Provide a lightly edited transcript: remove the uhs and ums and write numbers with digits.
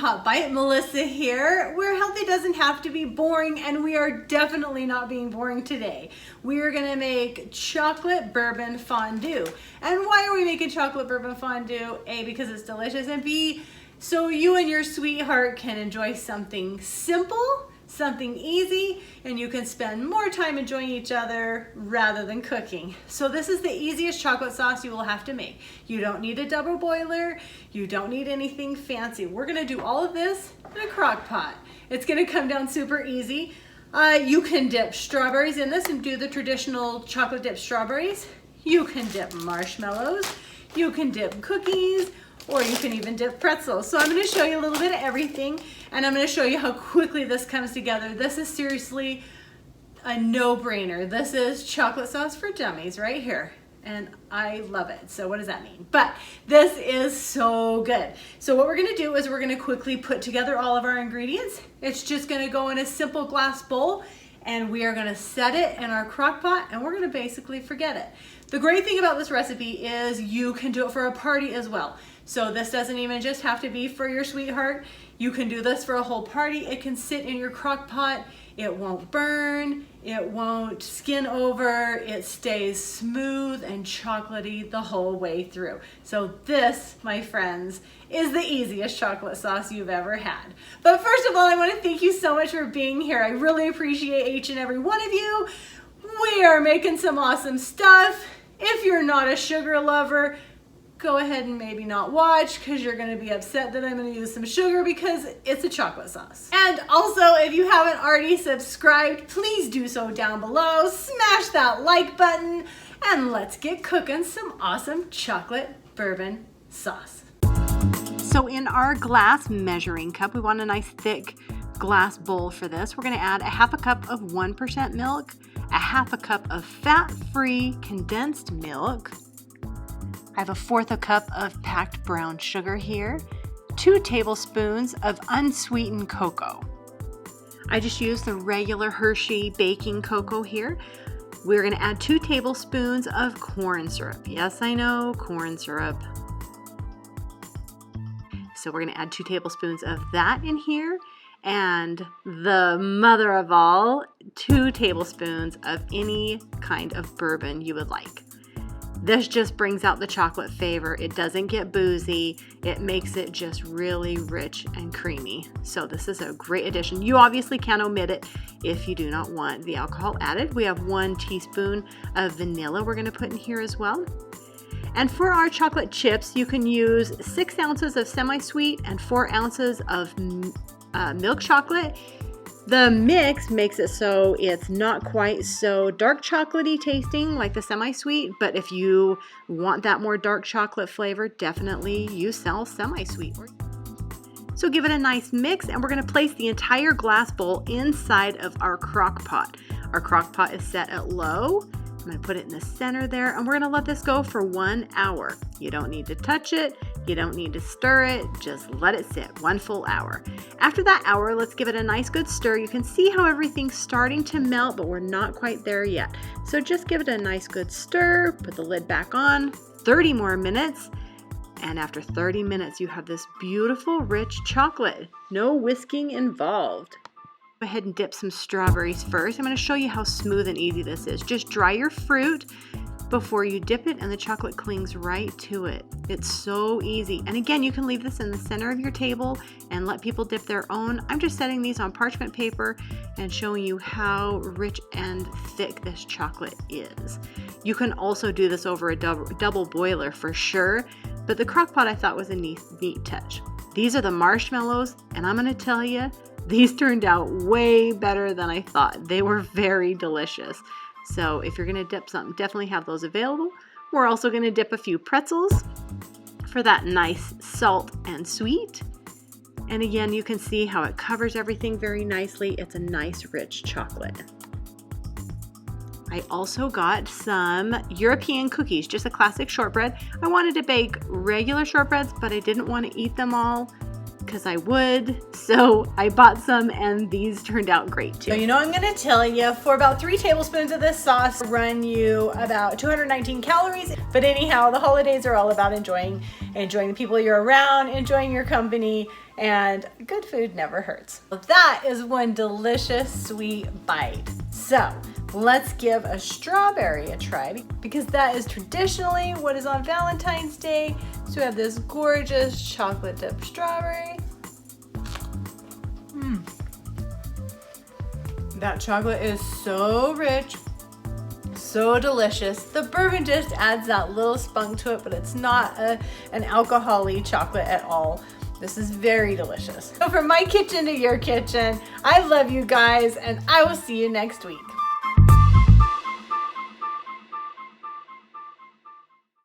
Hot Bite. Melissa here. Where healthy doesn't have to be boring, and we are definitely not being boring today. We are gonna make chocolate bourbon fondue. And why are we making chocolate bourbon fondue? A, because it's delicious, and B, so you and your sweetheart can enjoy something simple, something easy, and you can spend more time enjoying each other rather than cooking. So this is the easiest chocolate sauce you will have to make. You don't need a double boiler. You don't need anything fancy. We're gonna do all of this in a crock pot. It's gonna come down super easy. You can dip strawberries in this and do the traditional chocolate dip strawberries. You can dip marshmallows. You can dip cookies, or you can even dip pretzels. So I'm gonna show you a little bit of everything, and I'm gonna show you how quickly this comes together. This is seriously a no-brainer. This is chocolate sauce for dummies right here, and I love it. So what does that mean? But this is so good. So what we're gonna do is we're gonna quickly put together all of our ingredients. It's just gonna go in a simple glass bowl, and we are gonna set it in our crock pot, and we're gonna basically forget it. The great thing about this recipe is you can do it for a party as well. So this doesn't even just have to be for your sweetheart. You can do this for a whole party. It can sit in your crock pot. It won't burn. It won't skin over. It stays smooth and chocolatey the whole way through. So this, my friends, is the easiest chocolate sauce you've ever had. But first of all, I want to thank you so much for being here. I really appreciate each and every one of you. We are making some awesome stuff. If you're not a sugar lover, go ahead and maybe not watch, because you're going to be upset that I'm going to use some sugar because it's a chocolate sauce. And also, if you haven't already subscribed, please do so down below. Smash that like button, and let's get cooking some awesome chocolate bourbon sauce. So in our glass measuring cup, we want a nice thick glass bowl for this. We're going to add a half a cup of 1% milk, a half a cup of fat-free condensed milk. I have a fourth a cup of packed brown sugar here, 2 tablespoons of unsweetened cocoa. I just used the regular Hershey baking cocoa here. We're going to add 2 tablespoons of corn syrup. Yes, I know, corn syrup. So we're going to add 2 tablespoons of that in here, and the mother of all, 2 tablespoons of any kind of bourbon you would like. This just brings out the chocolate flavor. It doesn't get boozy. It makes it just really rich and creamy. So this is a great addition. You obviously can omit it if you do not want the alcohol added. We have 1 teaspoon of vanilla we're going to put in here as well. And for our chocolate chips, you can use 6 ounces of semi-sweet and 4 ounces of milk chocolate. The mix makes it so it's not quite so dark chocolatey tasting like the semi-sweet, but if you want that more dark chocolate flavor, definitely use semi-sweet. So give it a nice mix, and we're going to place the entire glass bowl inside of our crock pot. Our crock pot is set at low. I'm going to put it in the center there, and we're going to let this go for 1 hour. You don't need to touch it. You don't need to stir it. Just let it sit 1 full hour. After that hour, let's give it a nice good stir. You can see how everything's starting to melt, but we're not quite there yet. So just give it a nice good stir. Put the lid back on. 30 more minutes. And after 30 minutes, you have this beautiful, rich chocolate. No whisking involved. Go ahead and dip some strawberries first. I'm going to show you how smooth and easy this is. Just dry your fruit before you dip it, and the chocolate clings right to it. It's so easy. And again, you can leave this in the center of your table and let people dip their own. I'm just setting these on parchment paper and showing you how rich and thick this chocolate is. You can also do this over a double boiler for sure, but the crock pot I thought was a neat touch. These are the marshmallows, and I'm going to tell you, these turned out way better than I thought. They were very delicious. So if you're going to dip something, definitely have those available. We're also going to dip a few pretzels for that nice salt and sweet. And again, you can see how it covers everything very nicely. It's a nice rich chocolate. I also got some European cookies, just a classic shortbread. I wanted to bake regular shortbreads, but I didn't want to eat them all because I would. So I bought some and these turned out great too. So you know I'm gonna tell you, for about 3 tablespoons of this sauce run you about 219 calories. But anyhow, the holidays are all about enjoying the people you're around, enjoying your company, and good food never hurts. That is one delicious sweet bite. So let's give a strawberry a try, because that is traditionally what is on Valentine's Day. So we have this gorgeous chocolate dipped strawberry. That chocolate is so rich, so delicious. The bourbon just adds that little spunk to it, but it's not an alcohol-y chocolate at all. This is very delicious. So from my kitchen to your kitchen, I love you guys, and I will see you next week.